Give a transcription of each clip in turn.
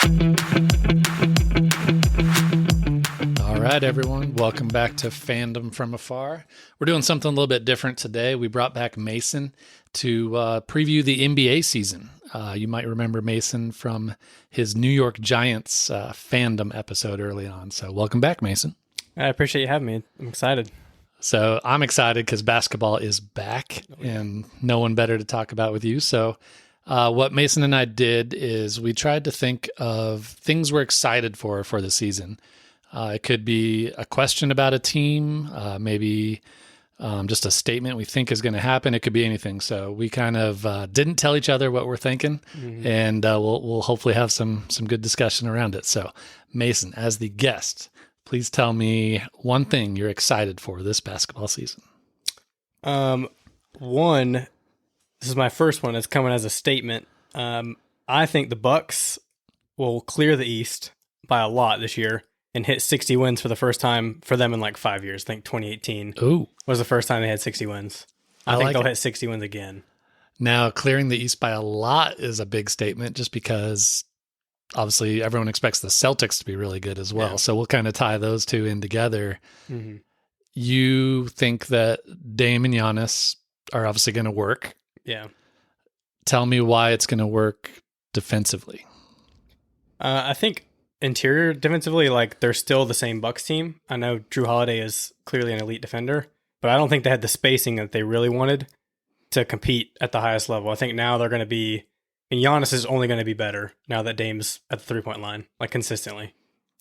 All right, everyone. Welcome back to Fandom from Afar. We're doing something a little bit different today. We brought back Mason to preview the NBA season. You might remember Mason from his New York Giants fandom episode early on. So welcome back, Mason. I appreciate you having me. I'm excited. So I'm excited because basketball is back and no one better to talk about with you. So what Mason and I did is we tried to think of things we're excited for the season. It could be a question about a team, maybe just a statement we think is going to happen. It could be anything. So we kind of didn't tell each other what we're thinking, and we'll hopefully have some good discussion around it. So Mason, as the guest, please tell me one thing you're excited for this basketball season. This is my first one. It's coming as a statement. I think the Bucks will clear the East by a lot this year and hit 60 wins for the first time for them in like 5 years. I think 2018 was the first time they had 60 wins. I think they'll hit 60 wins again. Now, clearing the East by a lot is a big statement just because obviously everyone expects the Celtics to be really good as well. Yeah. So we'll kind of tie those two in together. Mm-hmm. You think that Dame and Giannis are obviously going to work. Yeah. Tell me why it's going to work defensively. I think interior defensively, like they're still the same Bucks team. I know Drew Holiday is clearly an elite defender, but I don't think they had the spacing that they really wanted to compete at the highest level. I think now they're going to be, and Giannis is only going to be better now that Dame's at the 3-point line, like consistently.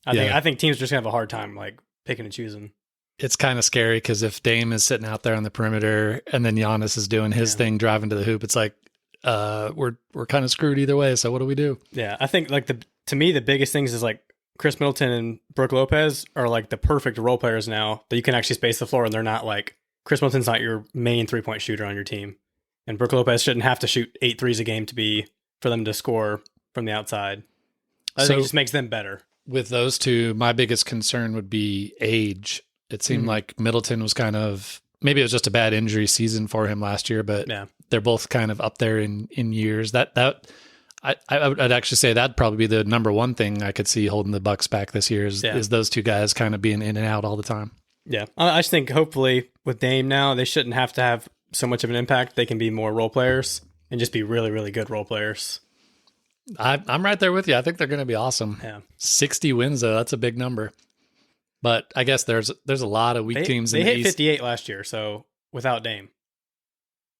I think teams are just going to have a hard time like picking and choosing. It's kind of scary because if Dame is sitting out there on the perimeter and then Giannis is doing his thing, driving to the hoop, it's like we're kind of screwed either way. So what do we do? Yeah, I think like to me the biggest things is like Chris Middleton and Brook Lopez are like the perfect role players now that you can actually space the floor, and they're not like Chris Middleton's not your main 3-point shooter on your team, and Brook Lopez shouldn't have to shoot 8 threes a game for them to score from the outside. I think it just makes them better. With those two, my biggest concern would be age. It seemed like Middleton was kind of, maybe it was just a bad injury season for him last year, but they're both kind of up there in years. I'd actually say that'd probably be the number one thing I could see holding the Bucks back this year is those two guys kind of being in and out all the time. Yeah. I just think hopefully with Dame now, they shouldn't have to have so much of an impact. They can be more role players and just be really, really good role players. I'm right there with you. I think they're going to be awesome. Yeah. 60 wins though. That's a big number. But I guess there's a lot of weak teams in the East. They hit 58 last year, so without Dame.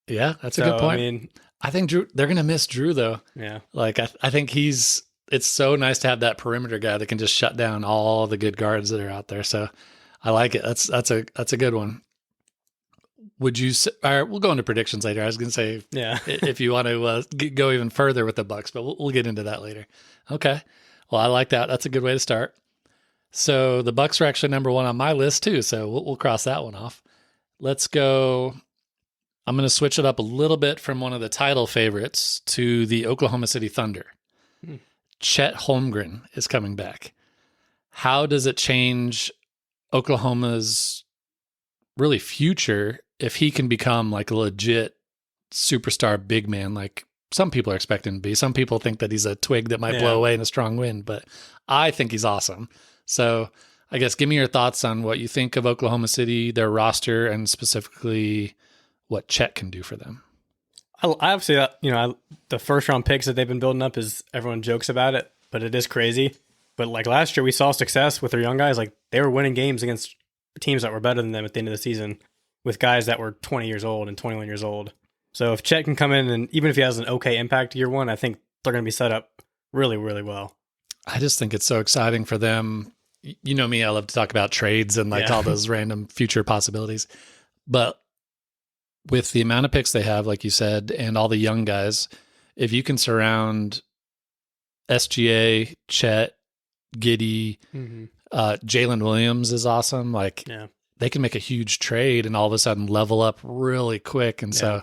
Yeah, that's a good point. I mean, I think they're going to miss Drew, though. Yeah. Like, I think it's so nice to have that perimeter guy that can just shut down all the good guards that are out there. So I like it. That's a good one. Would you say, all right, we'll go into predictions later. I was going to say, if you want to go even further with the Bucks, but we'll get into that later. Okay. Well, I like that. That's a good way to start. So the Bucks are actually number one on my list too. So we'll cross that one off. Let's go. I'm going to switch it up a little bit from one of the title favorites to the Oklahoma City Thunder. Chet Holmgren is coming back. How does it change Oklahoma's really future if he can become like a legit superstar big man like some people are expecting to be? Some people think that he's a twig that might blow away in a strong wind, but I think he's awesome. So I guess give me your thoughts on what you think of Oklahoma City, their roster, and specifically what Chet can do for them. I obviously, the first round picks that they've been building up is everyone jokes about it, but it is crazy. But like last year, we saw success with their young guys. Like they were winning games against teams that were better than them at the end of the season with guys that were 20 years old and 21 years old. So if Chet can come in and even if he has an okay impact year one, I think they're going to be set up really, really well. I just think it's so exciting for them. You know me, I love to talk about trades and all those random future possibilities. But with the amount of picks they have, like you said, and all the young guys, if you can surround SGA, Chet, Giddey, Jalen Williams is awesome. They can make a huge trade and all of a sudden level up really quick. And so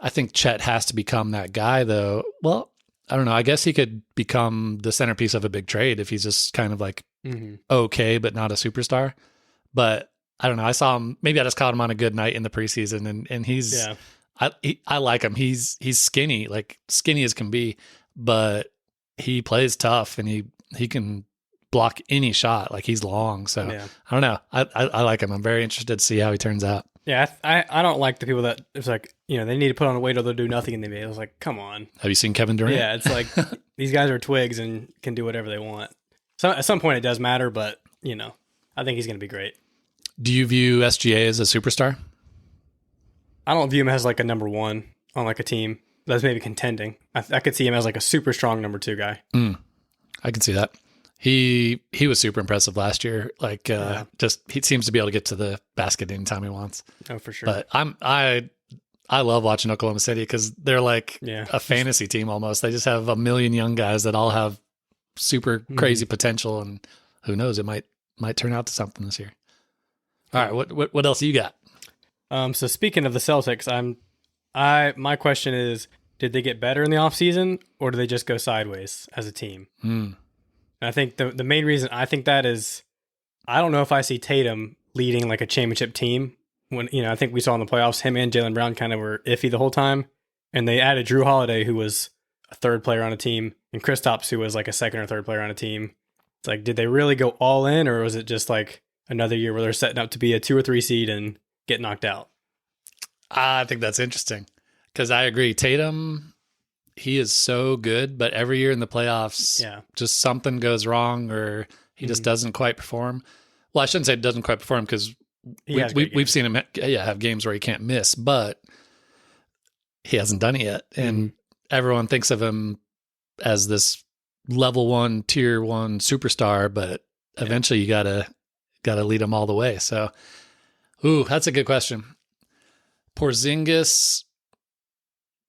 I think Chet has to become that guy, though. Well, I don't know. I guess he could become the centerpiece of a big trade if he's just kind of like okay, but not a superstar. But I don't know. I saw him. Maybe I just caught him on a good night in the preseason, and he's. I like him. He's skinny, like skinny as can be, but he plays tough and he can block any shot. Like he's long. So I don't know. I like him. I'm very interested to see how he turns out. Yeah, I don't like the people that it's like, they need to put on a weight or they'll do nothing in the NBA. I was like, come on. Have you seen Kevin Durant? Yeah, it's like these guys are twigs and can do whatever they want. So at some point it does matter, but I think he's going to be great. Do you view SGA as a superstar? I don't view him as like a number one on like a team that's maybe contending. I could see him as like a super strong number two guy. I can see that. He was super impressive last year. Like just he seems to be able to get to the basket anytime he wants. Oh, for sure. But I love watching Oklahoma City because they're like a fantasy team almost. They just have a million young guys that all have super crazy potential, and who knows, it might turn out to something this year. All right, what else you got? So speaking of the Celtics, my question is, did they get better in the offseason or did they just go sideways as a team? And I think the main reason I think that is, I don't know if I see Tatum leading like a championship team when, I think we saw in the playoffs, him and Jaylen Brown kind of were iffy the whole time. And they added Drew Holiday, who was a third player on a team, and Kristaps, who was like a second or third player on a team. It's like, did they really go all in, or was it just like another year where they're setting up to be a 2 or 3 seed and get knocked out? I think that's interesting because I agree. Tatum, he is so good, but every year in the playoffs, just something goes wrong or he just doesn't quite perform. Well, I shouldn't say doesn't quite perform because we've seen him have games where he can't miss, but he hasn't done it yet. And everyone thinks of him as this level 1, tier 1 superstar, but eventually you gotta lead him all the way. So, that's a good question. Porzingis,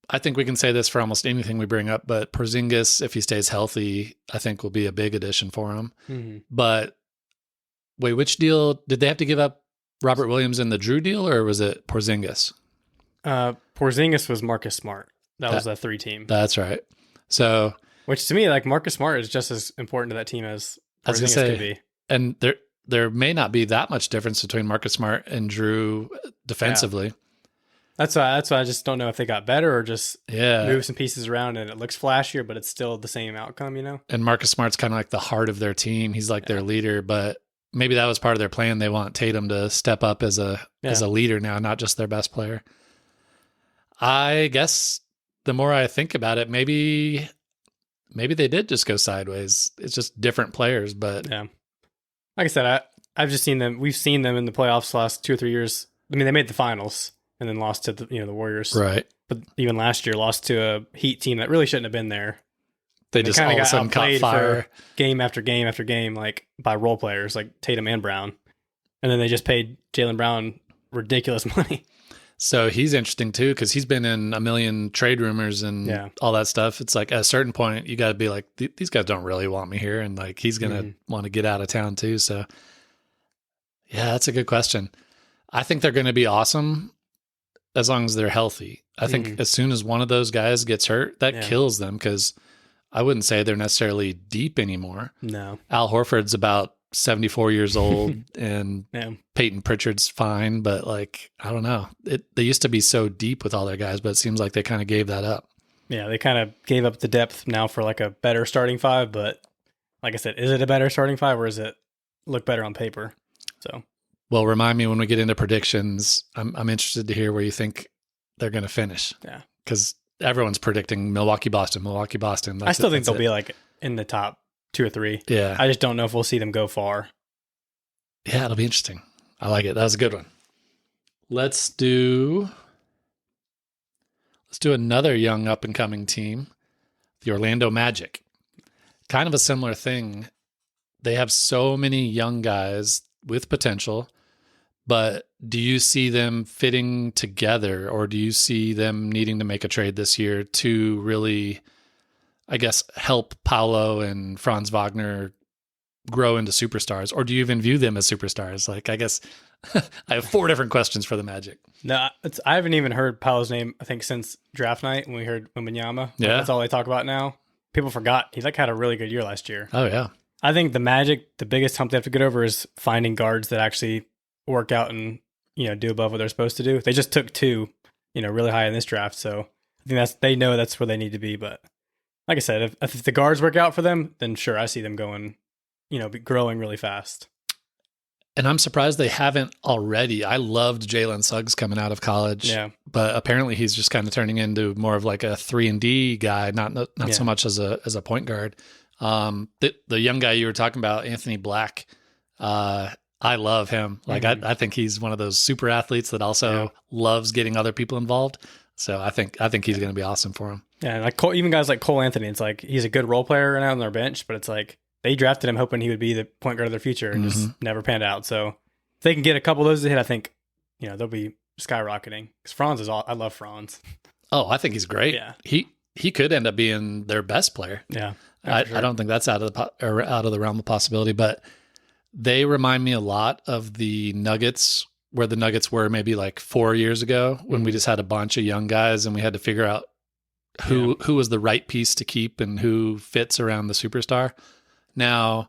I think we can say this for almost anything we bring up, but Porzingis, if he stays healthy, I think will be a big addition for him. But wait, which deal did they have to give up? Robert Williams in the Drew deal, or was it Porzingis? Porzingis was Marcus Smart. That was a 3 team. That's right. So, which to me, like Marcus Smart is just as important to that team as Porzingis could be. And there may not be that much difference between Marcus Smart and Drew defensively. Yeah. That's why I just don't know if they got better or just move some pieces around and it looks flashier, but it's still the same outcome, And Marcus Smart's kind of like the heart of their team. He's like their leader, but maybe that was part of their plan. They want Tatum to step up as a leader now, not just their best player. I guess the more I think about it, maybe they did just go sideways. It's just different players, but like I said, I've just seen them. We've seen them in the playoffs the last 2 or 3 years. I mean, they made the finals and then lost to the Warriors, right? But even last year, lost to a Heat team that really shouldn't have been there. They just all of a sudden caught fire game after game after game, like by role players like Tatum and Brown, and then they just paid Jaylen Brown ridiculous money. So he's interesting too because he's been in a million trade rumors and all that stuff. It's like at a certain point you got to be like, these guys don't really want me here, and like he's gonna want to get out of town too. So that's a good question. I think they're going to be awesome as long as they're healthy. I think as soon as one of those guys gets hurt, that kills them because I wouldn't say they're necessarily deep anymore. No. Al Horford's about 74 years old and Peyton Pritchard's fine, but like, I don't know. They used to be so deep with all their guys, but it seems like they kind of gave that up. Yeah, they kind of gave up the depth now for like a better starting 5, but like I said, is it a better starting 5 or does it look better on paper? So, well, remind me when we get into predictions. I'm interested to hear where you think they're going to finish. Yeah, because everyone's predicting Milwaukee, Boston. I still think they'll be like in the top 2 or 3. Yeah, I just don't know if we'll see them go far. Yeah, it'll be interesting. I like it. That was a good one. Let's do another young up and coming team, the Orlando Magic. Kind of a similar thing. They have so many young guys with potential, but do you see them fitting together, or do you see them needing to make a trade this year to really, I guess, help Paolo and Franz Wagner grow into superstars? Or do you even view them as superstars? Like, I guess I have 4 different questions for the Magic. No, I haven't even heard Paolo's name, I think, since draft night when we heard Wembanyama. Yeah. That's all they talk about now. People forgot. He had a really good year last year. Oh, yeah. I think the Magic, the biggest hump they have to get over is finding guards that actually work out and, do above what they're supposed to do. They just took 2, really high in this draft. So I think they know that's where they need to be. But like I said, if the guards work out for them, then sure, I see them going, growing really fast. And I'm surprised they haven't already. I loved Jalen Suggs coming out of college, but apparently he's just kind of turning into more of like a 3-and-D guy, not so much as a point guard. The young guy you were talking about, Anthony Black, I love him. Like I think he's one of those super athletes that also loves getting other people involved. So I think he's going to be awesome for him. Yeah, and like even guys like Cole Anthony, it's like he's a good role player right now on their bench, but it's like they drafted him hoping he would be the point guard of their future and just never panned out. So if they can get a couple of those to hit, I think they'll be skyrocketing. Because Franz I love Franz. Oh, I think he's great. Yeah, he could end up being their best player. Yeah, I don't think that's out of the realm of possibility, but they remind me a lot of the Nuggets, where the Nuggets were maybe like 4 years ago when we just had a bunch of young guys and we had to figure out who was the right piece to keep and who fits around the superstar. Now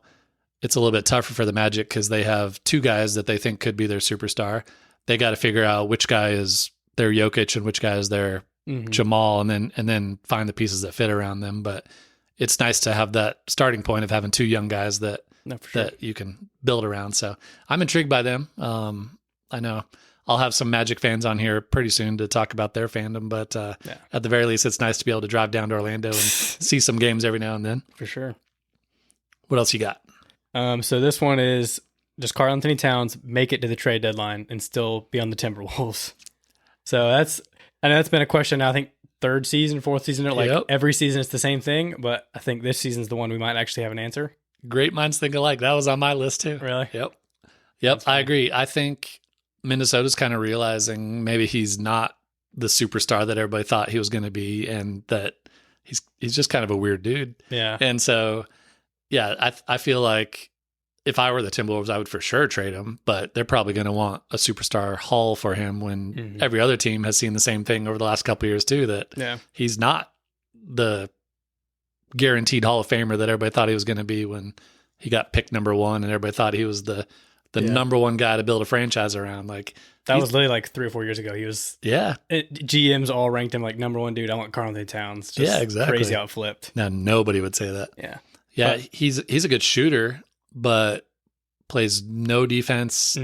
it's a little bit tougher for the Magic because they have two guys that they think could be their superstar. They got to figure out which guy is their Jokic and which guy is their Jamal, and then find the pieces that fit around them. But it's nice to have that starting point of having two young guys that you can build around. So I'm intrigued by them. I know I'll have some Magic fans on here pretty soon to talk about their fandom, but at the very least, it's nice to be able to drive down to Orlando and see some games every now and then. For sure. What else you got? So this one is just Karl Anthony Towns make it to the trade deadline and still be on the Timberwolves. So I know that's been a question now, I think third season, fourth season, every season it's the same thing, but I think this season's the one we might actually have an answer. Great minds think alike. That was on my list too. Really? Yep. I agree. I think Minnesota's kind of realizing maybe he's not the superstar that everybody thought he was going to be, and that he's just kind of a weird dude. Yeah. And so, I feel like if I were the Timberwolves, I would for sure trade him, but they're probably going to want a superstar haul for him when every other team has seen the same thing over the last couple of years too, that he's not the guaranteed Hall of Famer that everybody thought he was going to be when he got picked number one, and everybody thought he was the number one guy to build a franchise around. Like that was literally like 3 or 4 years ago. He was GMs all ranked him like number one dude. I want Karl Anthony Towns. Just exactly. Crazy how it flipped. Now nobody would say that. Yeah. But he's a good shooter, but plays no defense,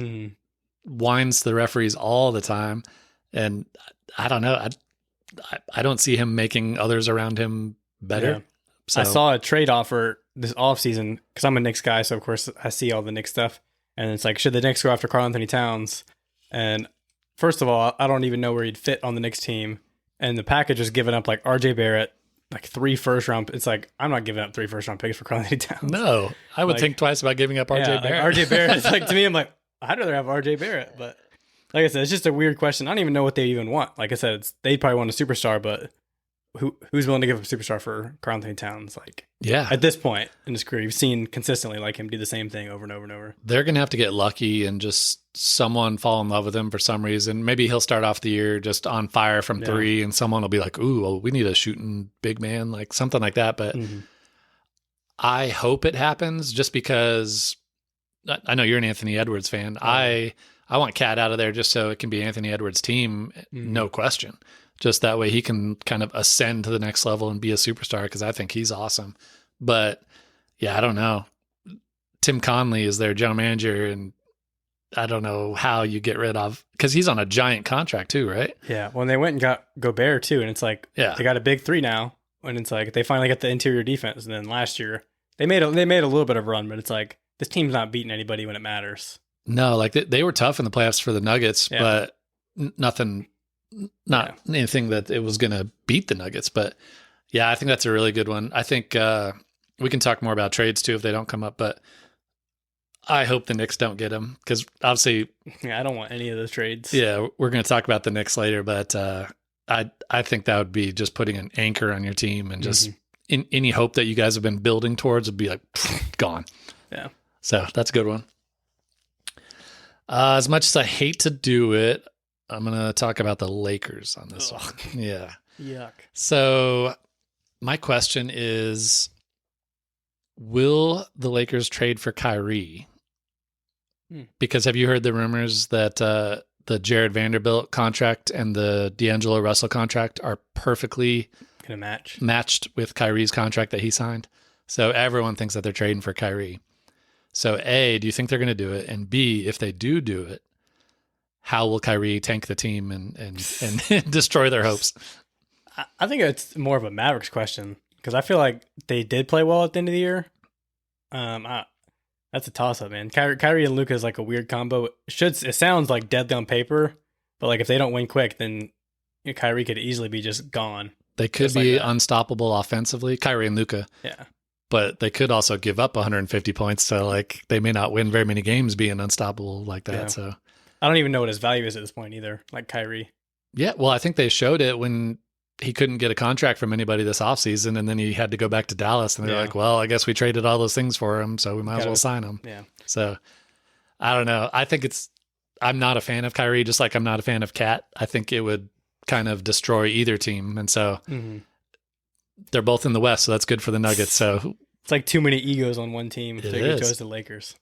whines the referees all the time, and I don't know. I don't see him making others around him better. Yeah. So I saw a trade offer this offseason because I'm a Knicks guy, so of course I see all the Knicks stuff. And it's like, should the Knicks go after Karl Anthony Towns? And first of all, I don't even know where he'd fit on the Knicks team. And the package was giving up like RJ Barrett, like 3 first-round. It's like, I'm not giving up 3 first-round picks for Karl Anthony Towns. No, I would think twice about giving up RJ Barrett. Like RJ Barrett, it's like, to me, I'm like, I'd rather have RJ Barrett. But like I said, it's just a weird question. I don't even know what they even want. Like I said, they'd probably want a superstar, but who's willing to give up a superstar for Karl Anthony Towns? Like, at this point in his career, you've seen consistently like him do the same thing over and over and over. They're going to have to get lucky and just someone fall in love with him for some reason. Maybe he'll start off the year just on fire from 3, and someone will be like, ooh, well, we need a shooting big man, like something like that. But I hope it happens, just because I know you're an Anthony Edwards fan. I want Cat out of there just so it can be Anthony Edwards' team, no question. Just that way he can kind of ascend to the next level and be a superstar, because I think he's awesome. But I don't know. Tim Conley is their general manager, and I don't know how you get rid of, because he's on a giant contract too, right? Yeah. Well, they went and got Gobert too, and it's like they got a big 3 now, and it's like they finally got the interior defense. And then last year they made a little bit of a run, but it's like this team's not beating anybody when it matters. No, like they were tough in the playoffs for the Nuggets, but nothing. Not anything that it was going to beat the Nuggets, but I think that's a really good one. I think we can talk more about trades too if they don't come up, but I hope the Knicks don't get him, because obviously, I don't want any of those trades. Yeah, we're going to talk about the Knicks later, but I think that would be just putting an anchor on your team, and just in any hope that you guys have been building towards would be like gone. Yeah. So that's a good one. As much as I hate to do it, I'm going to talk about the Lakers on this one. Yeah. Yuck. So my question is, will the Lakers trade for Kyrie? Because have you heard the rumors that the Jared Vanderbilt contract and the D'Angelo Russell contract are perfectly in a match. Matched with Kyrie's contract that he signed. So everyone thinks that they're trading for Kyrie. So A, do you think they're going to do it? And B, if they do it, how will Kyrie tank the team and destroy their hopes? I think it's more of a Mavericks question because I feel like they did play well at the end of the year. That's a toss-up, man. Kyrie and Luka is like a weird combo. It sounds like deadly on paper, but like if they don't win quick, then Kyrie could easily be just gone. They could be unstoppable offensively, Kyrie and Luka. Yeah. But they could also give up 150 points, so like they may not win very many games being unstoppable like that. Yeah. So I don't even know what his value is at this point either, like Kyrie. Yeah, well, I think they showed it when he couldn't get a contract from anybody this offseason, and then he had to go back to Dallas, and they're like, well, I guess we traded all those things for him, so we might as well sign him. Yeah. So I don't know. I think I'm not a fan of Kyrie, just like I'm not a fan of Cat. I think it would kind of destroy either team, and so they're both in the West, so that's good for the Nuggets. So it's like too many egos on one team if they chose the Lakers.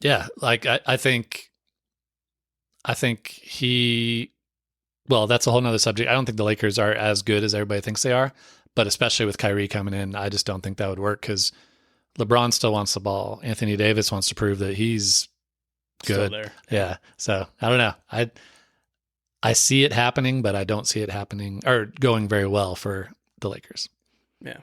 Yeah, like I think he... Well, that's a whole nother subject. I don't think the Lakers are as good as everybody thinks they are, but especially with Kyrie coming in, I just don't think that would work because LeBron still wants the ball. Anthony Davis wants to prove that he's good. Still there. Yeah. So I don't know. I see it happening, but I don't see it happening or going very well for the Lakers. Yeah.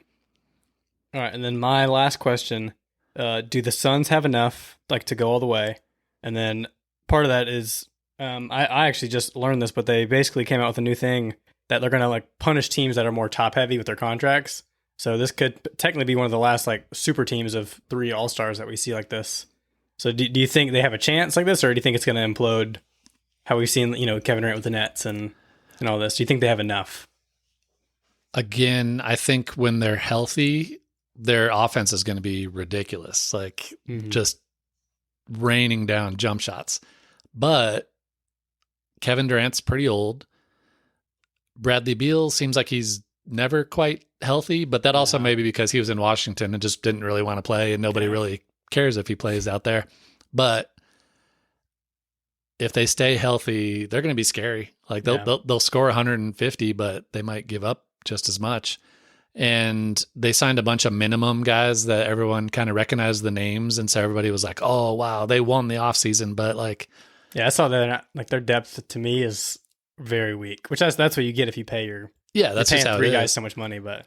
All right. And then my last question, do the Suns have enough like to go all the way? And then part of that is, I actually just learned this, but they basically came out with a new thing that they're going to like punish teams that are more top heavy with their contracts. So this could technically be one of the last like super teams of 3 all-stars that we see like this. So do you think they have a chance like this, or do you think it's going to implode how we've seen, Kevin Durant with the Nets and all this? Do you think they have enough? Again, I think when they're healthy, their offense is going to be ridiculous, like just raining down jump shots. But Kevin Durant's pretty old. Bradley Beal seems like he's never quite healthy, but that also maybe because he was in Washington and just didn't really want to play, and nobody really cares if he plays out there. But if they stay healthy, they're going to be scary. Like they'll score 150, but they might give up just as much. And they signed a bunch of minimum guys that everyone kind of recognized the names, and so everybody was like, "Oh wow, they won the offseason." But like, yeah, I saw that. Like their depth to me is very weak, which that's what you get if you pay that's paying just how 3 guys so much money. But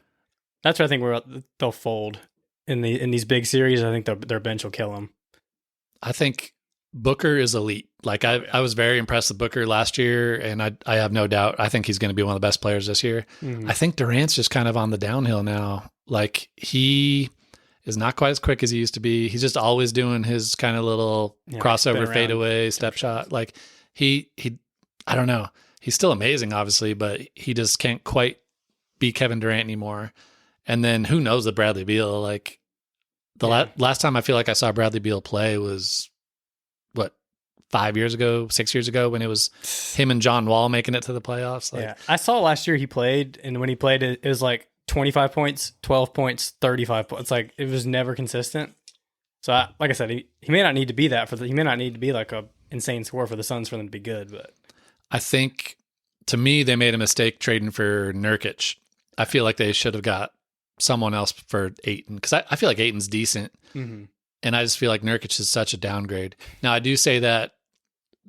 that's what I think they'll fold in these big series. I think their bench will kill them. I think Booker is elite. Like I was very impressed with Booker last year, and I have no doubt. I think he's going to be one of the best players this year. I think Durant's just kind of on the downhill now. Like he is not quite as quick as he used to be. He's just always doing his kind of little crossover fadeaway step shot. Like he I don't know. He's still amazing, obviously, but he just can't quite be Kevin Durant anymore. And then who knows with Bradley Beal? Like last time I feel like I saw Bradley Beal play was 5 years ago, 6 years ago, when it was him and John Wall making it to the playoffs. Like, I saw last year he played, and when he played, it was like 25 points, 12 points, 35 points. Like it was never consistent. So, like I said, he may not need to be that he may not need to be like a insane score for the Suns for them to be good. But I think, to me, they made a mistake trading for Nurkic. I feel like they should have got someone else for Ayton, because I feel like Ayton's decent, and I just feel like Nurkic is such a downgrade. Now, I do say that.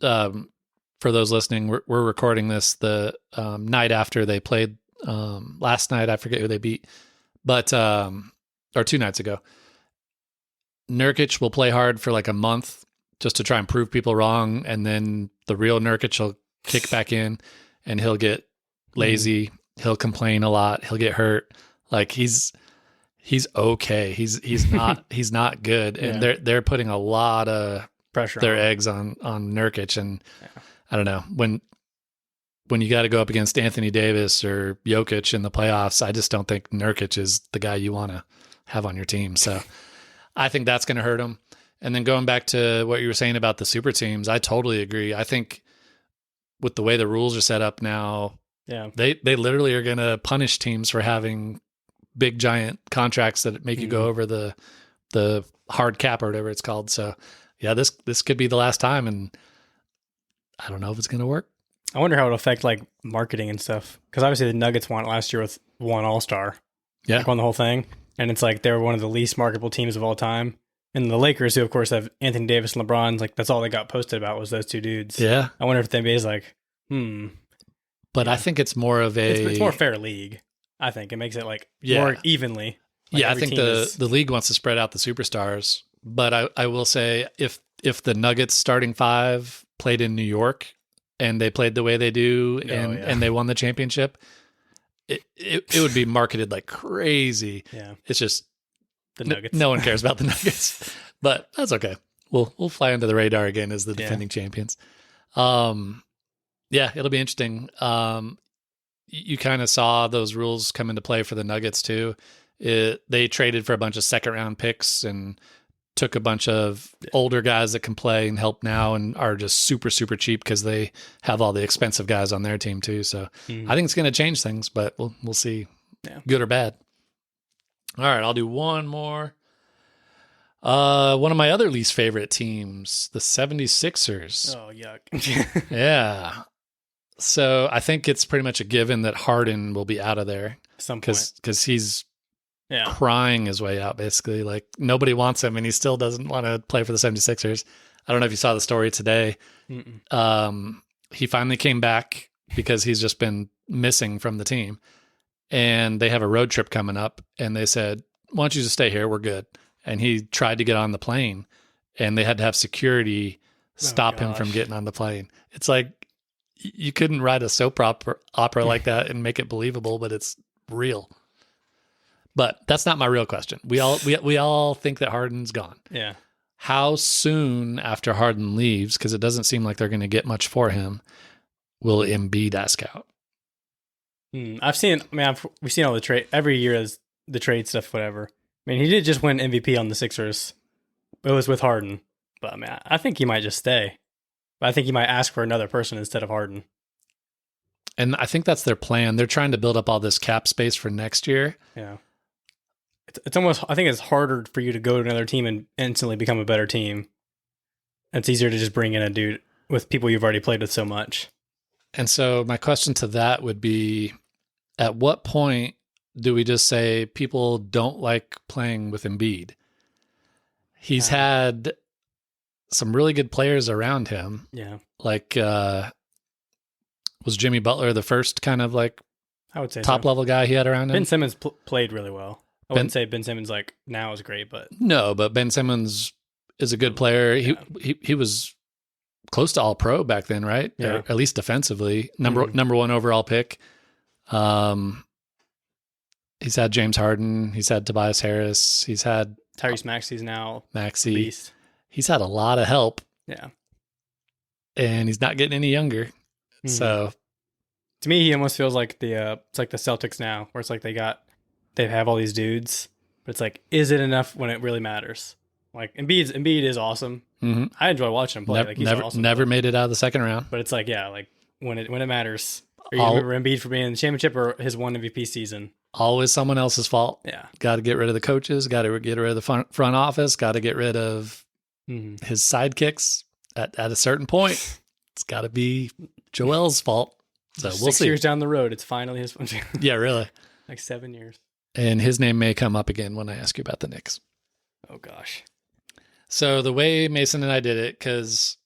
For those listening, we're recording this the night after they played last night. I forget who they beat, but or 2 nights ago. Nurkic will play hard for like a month just to try and prove people wrong, and then the real Nurkic will kick back in, and he'll get lazy. He'll complain a lot. He'll get hurt. Like he's okay. He's not good, and they're putting a lot of pressure their eggs on Nurkic, and I don't know, when you got to go up against Anthony Davis or Jokic in the playoffs, I just don't think Nurkic is the guy you want to have on your team. So I think that's going to hurt him. And then going back to what you were saying about the super teams, I totally agree. I think with the way the rules are set up now, they literally are going to punish teams for having big giant contracts that make you go over the hard cap or whatever it's called. So yeah, this could be the last time, and I don't know if it's going to work. I wonder how it'll affect like marketing and stuff. Because obviously the Nuggets won it last year with one All-Star. Yeah. Like, won the whole thing. And it's like they were one of the least marketable teams of all time. And the Lakers, who of course have Anthony Davis and LeBron, like that's all they got posted about was those two dudes. Yeah. I wonder if the NBA is like, But I think it's more of it's more fair league. I think it makes it like more evenly. Like I think the league wants to spread out the superstars. But I will say if the Nuggets starting five played in New York and they played the way they do and they won the championship, it would be marketed like crazy. Yeah. It's just the Nuggets. No one cares about the Nuggets. But that's okay. We'll fly under the radar again as the defending champions. Yeah, it'll be interesting. You kind of saw those rules come into play for the Nuggets too. They traded for a bunch of second round picks and took a bunch of older guys that can play and help now and are just super, super cheap because they have all the expensive guys on their team too. So I think it's going to change things, but we'll see good or bad. All right, I'll do one more. One of my other least favorite teams, the 76ers. Oh, yuck. Yeah. So I think it's pretty much a given that Harden will be out of there. Some point. Because he's crying his way out, basically. Like, nobody wants him, and he still doesn't want to play for the 76ers. I don't know if you saw the story today. He finally came back because he's just been missing from the team. And they have a road trip coming up, and they said, why don't you just stay here? We're good. And he tried to get on the plane, and they had to have security stop him from getting on the plane. It's like, you couldn't write a soap opera like that and make it believable, but it's real. But that's not my real question. We all think that Harden's gone. Yeah. How soon after Harden leaves, because it doesn't seem like they're going to get much for him, will Embiid ask out? We've seen all the trade every year as the trade stuff, whatever. I mean, he did just win MVP on the Sixers. It was with Harden, but I mean, I think he might just stay. But I think he might ask for another person instead of Harden. And I think that's their plan. They're trying to build up all this cap space for next year. Yeah. It's almost, I think it's harder for you to go to another team and instantly become a better team. It's easier to just bring in a dude with people you've already played with so much. And so my question to that would be, at what point do we just say people don't like playing with Embiid? He's had some really good players around him. Yeah. Like, was Jimmy Butler the first kind of like I would say top level guy he had around him? Ben Simmons played really well. I wouldn't say Ben Simmons like now is great, but no, but Ben Simmons is a good player. He was close to all pro back then, right? Yeah. Or at least defensively. Number one overall pick. He's had James Harden. He's had Tobias Harris. He's had Tyrese Maxey's now Maxey. Beast. He's had a lot of help. Yeah. And he's not getting any younger. So to me, he almost feels like it's like the Celtics now, where it's like they have all these dudes, but it's like, is it enough when it really matters? Like Embiid is awesome. Mm-hmm. I enjoy watching him play. Like he's awesome. Never made it out of the second round. But it's like, yeah, like when it matters. Are you remember Embiid for being in the championship or his one MVP season? Always someone else's fault. Yeah. Got to get rid of the coaches. Got to get rid of the front office. Got to get rid of his sidekicks. At a certain point, it's got to be Joel's fault. So we'll see. 6 years down the road, it's finally his one. Yeah, really. Like 7 years. And his name may come up again when I ask you about the Knicks. Oh, gosh. So the way Mason and I did it, because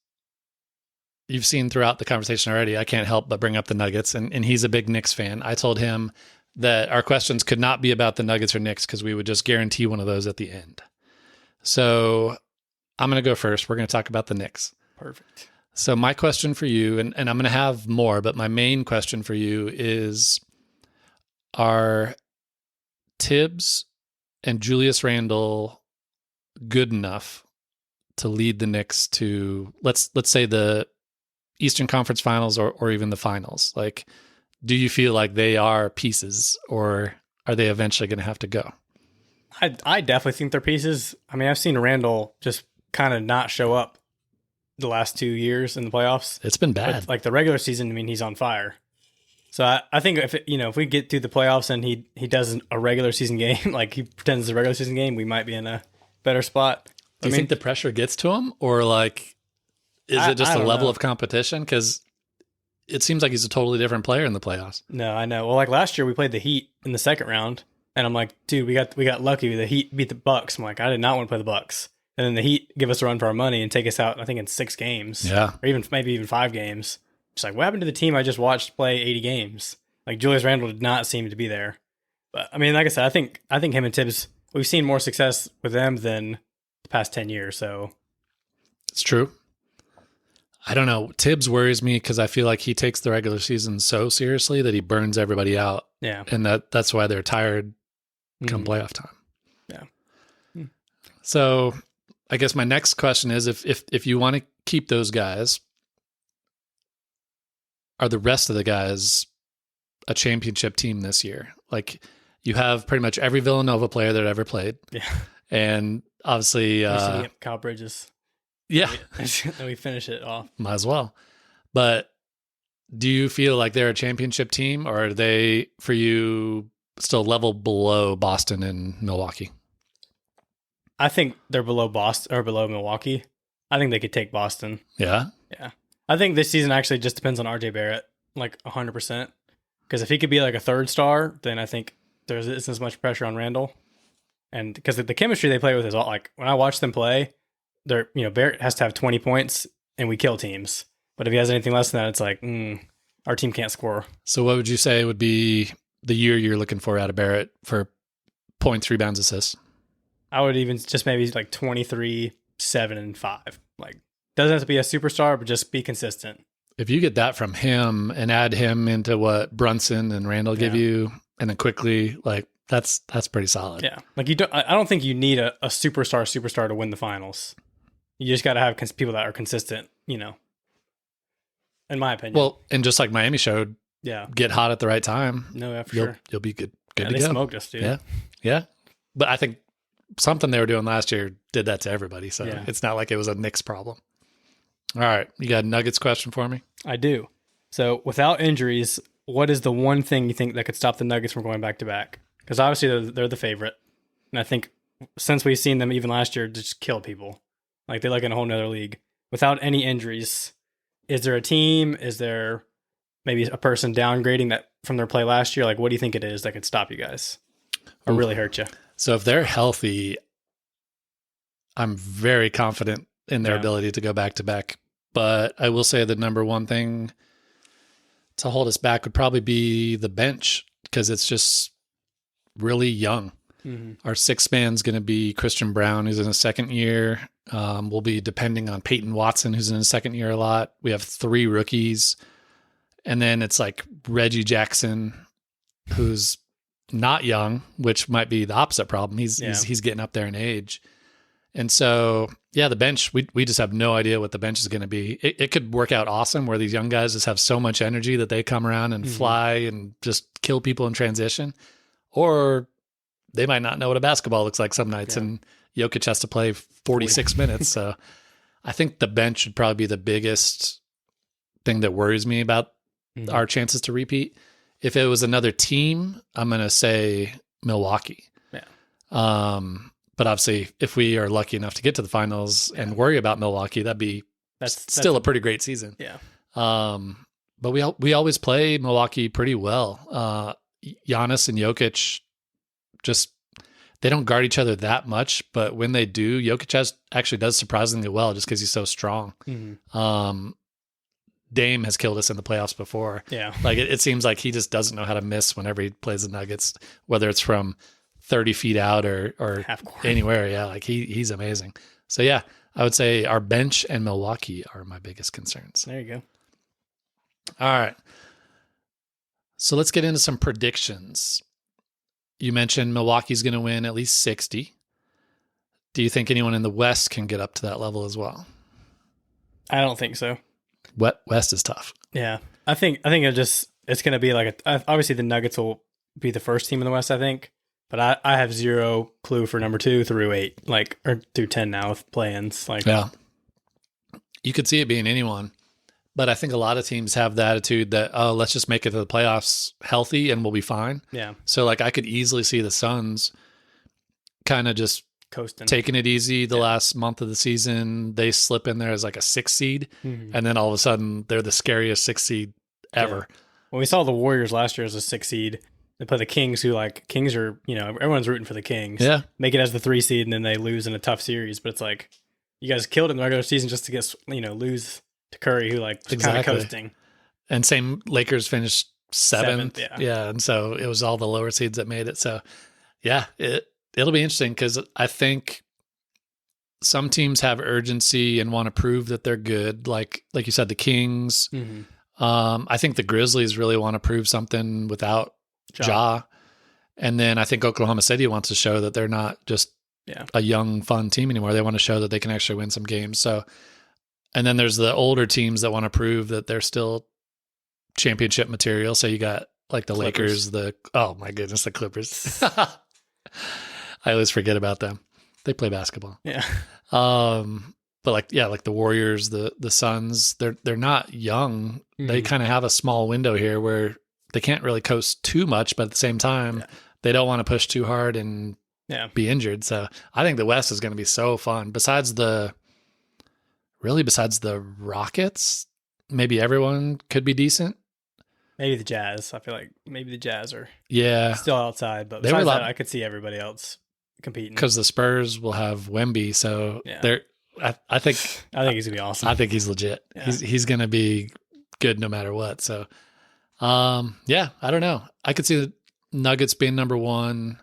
you've seen throughout the conversation already, I can't help but bring up the Nuggets, and he's a big Knicks fan. I told him that our questions could not be about the Nuggets or Knicks because we would just guarantee one of those at the end. So I'm going to go first. We're going to talk about the Knicks. Perfect. So my question for you, and I'm going to have more, but my main question for you is, are Tibbs and Julius Randle good enough to lead the Knicks to, let's say, the Eastern Conference Finals or even the finals? Like, do you feel like they are pieces, or are they eventually going to have to go? I definitely think they're pieces. I mean, I've seen Randle just kind of not show up the last 2 years in the playoffs. It's been bad. But like the regular season, I mean, he's on fire. So I think if we get through the playoffs and he does a regular season game, like he pretends it's a regular season game, we might be in a better spot. Do you think the pressure gets to him, or like is it just a level of competition? Because it seems like he's a totally different player in the playoffs. No, I know. Well, like last year we played the Heat in the second round, and I'm like, dude, we got lucky. The Heat beat the Bucks. I'm like, I did not want to play the Bucks. And then the Heat give us a run for our money and take us out, I think, in 6 games. Yeah. Or maybe even 5 games. It's like, what happened to the team I just watched play 80 games? Like, Julius Randle did not seem to be there. But, I mean, like I said, I think him and Tibbs, we've seen more success with them than the past 10 years. So it's true. I don't know. Tibbs worries me because I feel like he takes the regular season so seriously that he burns everybody out. Yeah. And that's why they're tired come playoff time. Yeah. So I guess my next question is if you want to keep those guys, are the rest of the guys a championship team this year? Like, you have pretty much every Villanova player that ever played. Yeah. And obviously Kyle Bridges. Yeah. And we finish it off. Might as well. But do you feel like they're a championship team, or are they, for you, still level below Boston and Milwaukee? I think they're below Boston or below Milwaukee. I think they could take Boston. Yeah? Yeah. I think this season actually just depends on RJ Barrett, like 100%. Because if he could be like a 3rd star, then I think there isn't as much pressure on Randall. And because the chemistry they play with is all like, when I watch them play, Barrett has to have 20 points and we kill teams. But if he has anything less than that, it's like, our team can't score. So what would you say would be the year you're looking for out of Barrett for points, rebounds, assists? I would even just maybe like 23, 7, and 5. Like, doesn't have to be a superstar, but just be consistent. If you get that from him and add him into what Brunson and Randall give you, and then quickly, like, that's pretty solid. Yeah. Like, I don't think you need a superstar to win the finals. You just got to have people that are consistent, in my opinion. Well, and just like Miami showed, get hot at the right time. No, yeah, for sure. You'll be good to they go. Smoked us, dude. Yeah. Yeah. But I think something they were doing last year did that to everybody. So it's not like it was a Knicks problem. All right. You got a Nuggets question for me? I do. So without injuries, what is the one thing you think that could stop the Nuggets from going back to back? Because obviously they're the favorite. And I think since we've seen them even last year just kill people. Like, they're like in a whole nother league. Without any injuries, is there a team? Is there maybe a person downgrading that from their play last year? Like, what do you think it is that could stop you guys or really hurt you? So if they're healthy, I'm very confident in their ability to go back to back. But I will say the number one thing to hold us back would probably be the bench, because it's just really young. Mm-hmm. Our 6th man's going to be Christian Brown, who's in his 2nd year. We'll be depending on Peyton Watson, who's in his 2nd year a lot. We have 3 rookies. And then it's like Reggie Jackson, who's not young, which might be the opposite problem. He's getting up there in age. And so, the bench, we just have no idea what the bench is going to be. It could work out awesome where these young guys just have so much energy that they come around and fly and just kill people in transition. Or they might not know what a basketball looks like some nights, and Jokic has to play 46 minutes. So I think the bench should probably be the biggest thing that worries me about our chances to repeat. If it was another team, I'm going to say Milwaukee. Yeah. But obviously, if we are lucky enough to get to the finals and worry about Milwaukee, that's still a pretty great season. Yeah. But we always play Milwaukee pretty well. Giannis and Jokic they don't guard each other that much, but when they do, Jokic actually does surprisingly well just because he's so strong. Mm-hmm. Dame has killed us in the playoffs before. Yeah. Like, it seems like he just doesn't know how to miss whenever he plays the Nuggets, whether it's from 30 feet out or anywhere. Yeah. Like, he's amazing. So I would say our bench and Milwaukee are my biggest concerns. There you go. All right. So let's get into some predictions. You mentioned Milwaukee's going to win at least 60. Do you think anyone in the West can get up to that level as well? I don't think so. West is tough. Yeah. I think it's going to be like obviously the Nuggets will be the first team in the West, I think. But I have zero clue for number 2 through 8, or through 10 now with play-ins. You could see it being anyone. But I think a lot of teams have the attitude that, let's just make it to the playoffs healthy and we'll be fine. Yeah. So I could easily see the Suns kind of just coasting, taking it easy the last month of the season. They slip in there as like a 6th seed. Mm-hmm. And then all of a sudden they're the scariest 6th seed ever. Yeah. When we saw the Warriors last year as a 6 seed, they play the Kings, who like Kings are, everyone's rooting for the Kings. Yeah. Make it as the 3 seed, and then they lose in a tough series. But it's like, you guys killed it in the regular season just to get, lose to Curry, who like just kind of coasting. And same, Lakers finished seventh. Yeah. And so it was all the lower seeds that made it. So yeah, it'll be interesting because I think some teams have urgency and want to prove that they're good. Like you said, the Kings. Mm-hmm. I think the Grizzlies really want to prove something without Ja. And then I think Oklahoma City wants to show that they're not just a young, fun team anymore. They want to show that they can actually win some games. So, and then there's the older teams that want to prove that they're still championship material. So you got like the Clippers. Lakers, oh my goodness, the Clippers. I always forget about them. They play basketball. Yeah. But like the Warriors, the Suns, they're not young. Mm-hmm. They kind of have a small window here where they can't really coast too much, but at the same time, they don't want to push too hard and be injured. So I think the West is going to be so fun. Besides the Rockets, maybe everyone could be decent. Maybe the Jazz. I feel like maybe the Jazz are still outside, but besides that, I could see everybody else competing. Because the Spurs will have Wemby, so I think he's gonna be awesome. I think he's legit. Yeah. He's gonna be good no matter what. So I don't know. I could see the Nuggets being number 1.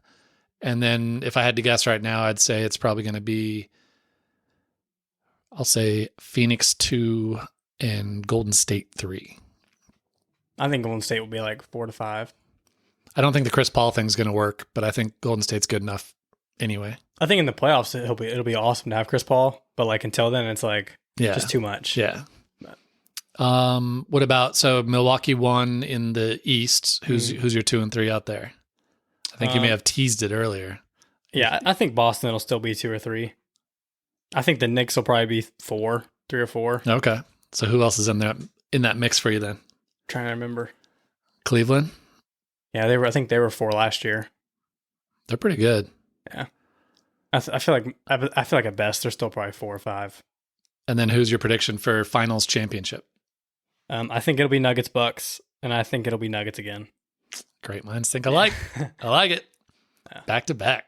And then if I had to guess right now, I'd say it's probably going to be, I'll say Phoenix 2 and Golden State 3. I think Golden State will be like 4 to 5. I don't think the Chris Paul thing's going to work, but I think Golden State's good enough anyway. I think in the playoffs, it'll be awesome to have Chris Paul, but like until then, it's like just too much. Yeah. What about, so Milwaukee won in the East. Who's your 2 and 3 out there? I think you may have teased it earlier. Yeah, I think Boston will still be 2 or 3. I think the Knicks will probably be 3 or 4. Okay. So who else is in that mix for you then? Trying to remember. Cleveland? Yeah, I think they were 4 last year. They're pretty good. Yeah. I feel like at best they're still probably 4 or 5. And then who's your prediction for finals championship? I think it'll be Nuggets Bucks, and I think it'll be Nuggets again. Great minds think alike. I like it. Back to back.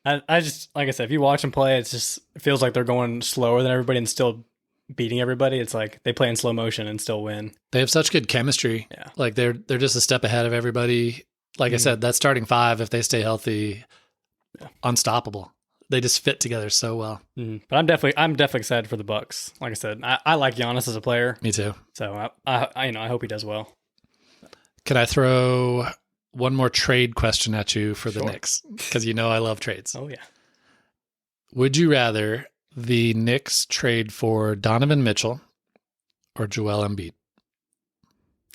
I just, like I said, if you watch them play, it feels like they're going slower than everybody and still beating everybody. It's like they play in slow motion and still win. They have such good chemistry. Yeah. Like they're just a step ahead of everybody. Like I said, that starting 5, if they stay healthy, unstoppable. They just fit together so well. But I'm definitely excited for the Bucks. Like I said, I like Giannis as a player. Me too. So I hope he does well. Could I throw one more trade question at you for the Knicks? Because I love trades. Oh yeah. Would you rather the Knicks trade for Donovan Mitchell or Joel Embiid?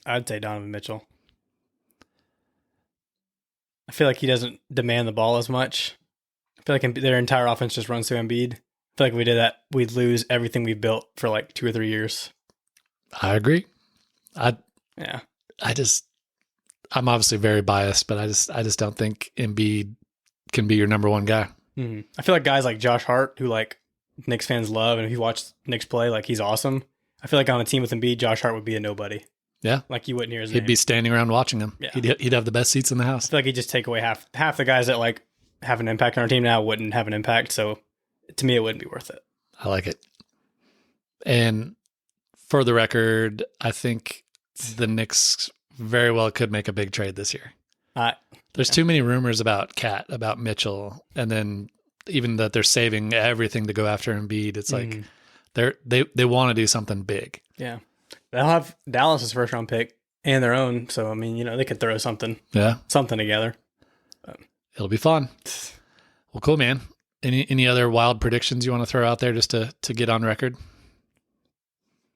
I'd say Donovan Mitchell. I feel like he doesn't demand the ball as much. I feel like their entire offense just runs through Embiid. I feel like if we did that, we'd lose everything we've built for like 2 or 3 years. I agree. I'm obviously very biased, but I just don't think Embiid can be your number 1 guy. Mm-hmm. I feel like guys like Josh Hart, who like Knicks fans love, and if you watch Knicks play, like he's awesome. I feel like on a team with Embiid, Josh Hart would be a nobody. Yeah, like you wouldn't hear his name. He'd be standing around watching him. Yeah. He'd have the best seats in the house. I feel like he'd just take away half the guys that like have an impact on our team now wouldn't have an impact. So to me, it wouldn't be worth it. I like it. And for the record, I think the Knicks very well could make a big trade this year. There's too many rumors about Cat, about Mitchell, and then even that they're saving everything to go after Embiid. It's like they want to do something big. Yeah. They'll have Dallas's first round pick and their own. So, I mean, they could throw something together. It'll be fun. Well, cool, man. Any other wild predictions you want to throw out there just to get on record?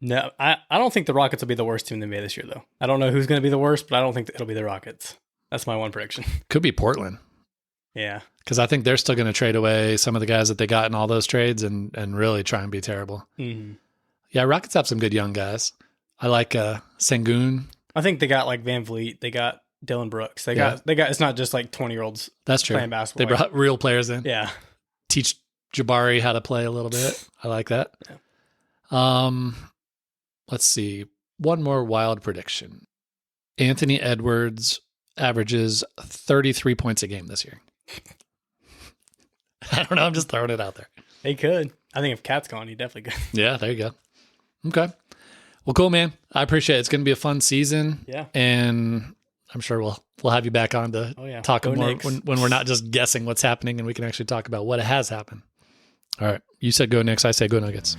No, I don't think the Rockets will be the worst team in the NBA this year, though. I don't know who's going to be the worst, but I don't think it'll be the Rockets. That's my one prediction. Could be Portland. Yeah. Because I think they're still going to trade away some of the guys that they got in all those trades and really try and be terrible. Mm-hmm. Yeah, Rockets have some good young guys. I like Sengun. I think they got like Van Vliet. They got Dylan Brooks. They got. It's not just like 20-year-olds. That's true. Playing basketball. They brought real players in. Yeah. Teach Jabari how to play a little bit. I like that. Yeah. Let's see. One more wild prediction. Anthony Edwards averages 33 points a game this year. I don't know. I'm just throwing it out there. He could. I think if Cat's gone, he definitely could. Yeah, there you go. Okay. Well, cool, man. I appreciate it. It's going to be a fun season. Yeah. And I'm sure we'll have you back on to talk Go more Knicks. when we're not just guessing what's happening and we can actually talk about what has happened. All right. You said go Knicks. I say go Nuggets.